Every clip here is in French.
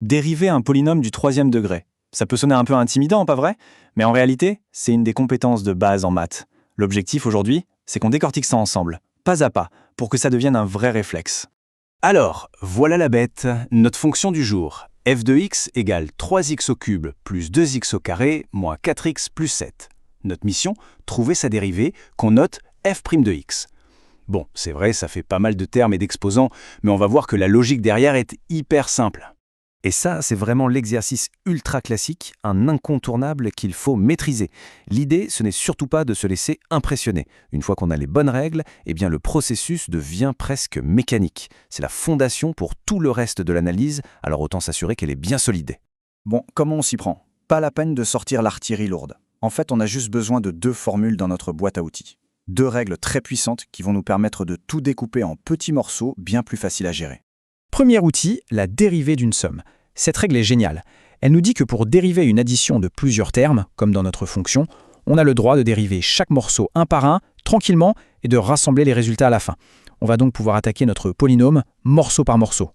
Dériver un polynôme du troisième degré. Ça peut sonner un peu intimidant, pas vrai? Mais en réalité, c'est une des compétences de base en maths. L'objectif aujourd'hui, c'est qu'on décortique ça ensemble, pas à pas, pour que ça devienne un vrai réflexe. Alors, voilà la bête, notre fonction du jour. f de x égale 3x au cube plus 2x au carré moins 4x plus 7. Notre mission, trouver sa dérivée qu'on note f' de x. Bon, c'est vrai, ça fait pas mal de termes et d'exposants, mais on va voir que la logique derrière est hyper simple. Et ça, c'est vraiment l'exercice ultra classique, un incontournable qu'il faut maîtriser. L'idée, ce n'est surtout pas de se laisser impressionner. Une fois qu'on a les bonnes règles, eh bien le processus devient presque mécanique. C'est la fondation pour tout le reste de l'analyse, alors autant s'assurer qu'elle est bien solide. Bon, comment on s'y prend? Pas la peine de sortir l'artillerie lourde. En fait, on a juste besoin de 2 formules dans notre boîte à outils. 2 règles très puissantes qui vont nous permettre de tout découper en petits morceaux bien plus faciles à gérer. Premier outil, la dérivée d'une somme. Cette règle est géniale. Elle nous dit que pour dériver une addition de plusieurs termes, comme dans notre fonction, on a le droit de dériver chaque morceau un par un, tranquillement, et de rassembler les résultats à la fin. On va donc pouvoir attaquer notre polynôme morceau par morceau.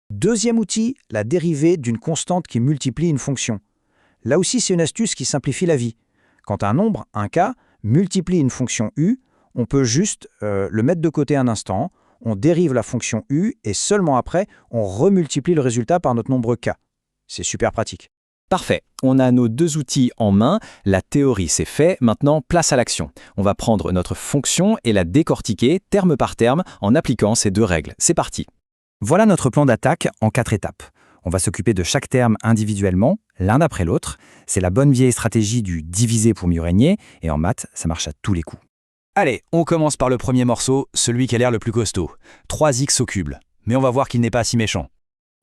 Deuxième outil, la dérivée d'une constante qui multiplie une fonction. Là aussi, c'est une astuce qui simplifie la vie. Quand un nombre, un k, multiplie une fonction u, on peut juste le mettre de côté un instant, on dérive la fonction u et seulement après, on remultiplie le résultat par notre nombre k. C'est super pratique. Parfait, on a nos 2 outils en main, la théorie c'est fait, maintenant place à l'action. On va prendre notre fonction et la décortiquer terme par terme en appliquant ces 2 règles. C'est parti. Voilà notre plan d'attaque en 4 étapes. On va s'occuper de chaque terme individuellement, l'un après l'autre. C'est la bonne vieille stratégie du diviser pour mieux régner, et en maths, ça marche à tous les coups. Allez, on commence par le premier morceau, celui qui a l'air le plus costaud. 3x au cube. Mais on va voir qu'il n'est pas si méchant.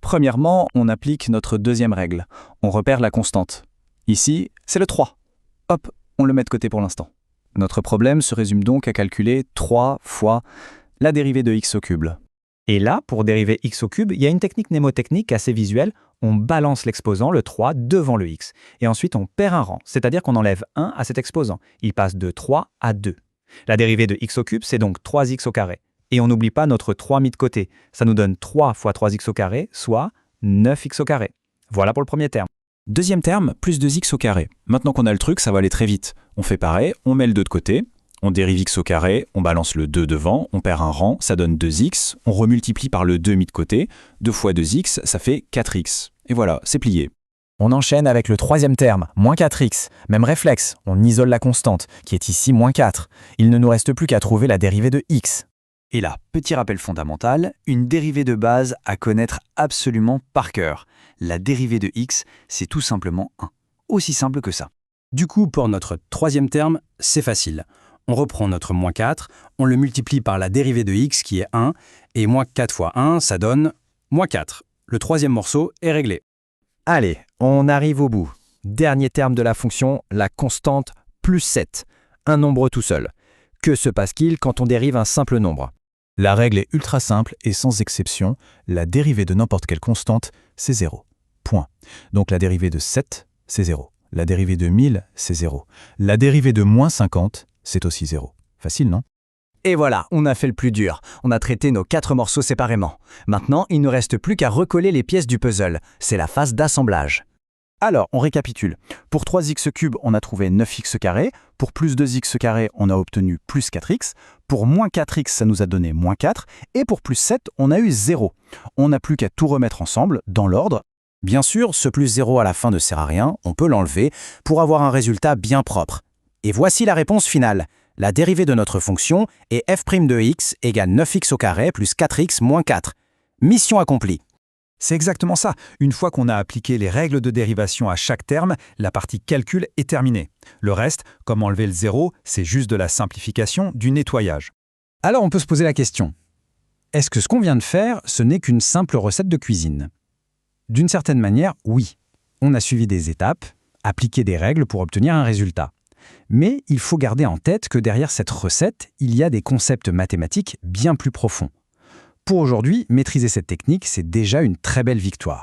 Premièrement, on applique notre deuxième règle. On repère la constante. Ici, c'est le 3. Hop, on le met de côté pour l'instant. Notre problème se résume donc à calculer 3 fois la dérivée de x au cube. Et là, pour dériver x au cube, il y a une technique mnémotechnique assez visuelle. On balance l'exposant, le 3, devant le x. Et ensuite, on perd un rang, c'est-à-dire qu'on enlève 1 à cet exposant. Il passe de 3 à 2. La dérivée de x au cube, c'est donc 3x au carré. Et on n'oublie pas notre 3 mis de côté. Ça nous donne 3 fois 3x au carré, soit 9x au carré. Voilà pour le premier terme. Deuxième terme, plus 2x au carré. Maintenant qu'on a le truc, ça va aller très vite. On fait pareil, on met le 2 de côté, on dérive x au carré, on balance le 2 devant, on perd un rang, ça donne 2x, on remultiplie par le 2 mis de côté, 2 fois 2x, ça fait 4x. Et voilà, c'est plié. On enchaîne avec le troisième terme, moins 4x. Même réflexe, on isole la constante, qui est ici moins 4. Il ne nous reste plus qu'à trouver la dérivée de x. Et là, petit rappel fondamental, une dérivée de base à connaître absolument par cœur. La dérivée de x, c'est tout simplement 1. Aussi simple que ça. Du coup, pour notre troisième terme, c'est facile. On reprend notre moins 4, on le multiplie par la dérivée de x qui est 1, et moins 4 fois 1, ça donne moins 4. Le troisième morceau est réglé. Allez, on arrive au bout. Dernier terme de la fonction, la constante plus 7. Un nombre tout seul. Que se passe-t-il quand on dérive un simple nombre? La règle est ultra simple et sans exception, la dérivée de n'importe quelle constante, c'est 0. Point. Donc la dérivée de 7, c'est 0. La dérivée de 1000, c'est 0. La dérivée de moins 50, c'est aussi 0. Facile, non? Et voilà, on a fait le plus dur. On a traité nos 4 morceaux séparément. Maintenant, il ne reste plus qu'à recoller les pièces du puzzle. C'est la phase d'assemblage. Alors, on récapitule. Pour 3x cube, on a trouvé 9x carré. Pour plus 2x carré, on a obtenu plus 4x. Pour moins 4x, ça nous a donné moins 4. Et pour plus 7, on a eu 0. On n'a plus qu'à tout remettre ensemble, dans l'ordre. Bien sûr, ce plus 0 à la fin ne sert à rien, on peut l'enlever pour avoir un résultat bien propre. Et voici la réponse finale. La dérivée de notre fonction est f' de x égale 9x au carré plus 4x moins 4. Mission accomplie. C'est exactement ça. Une fois qu'on a appliqué les règles de dérivation à chaque terme, la partie calcul est terminée. Le reste, comme enlever le 0, c'est juste de la simplification, du nettoyage. Alors on peut se poser la question. Est-ce que ce qu'on vient de faire, ce n'est qu'une simple recette de cuisine? D'une certaine manière, oui. On a suivi des étapes, appliqué des règles pour obtenir un résultat. Mais il faut garder en tête que derrière cette recette, il y a des concepts mathématiques bien plus profonds. Pour aujourd'hui, maîtriser cette technique, c'est déjà une très belle victoire.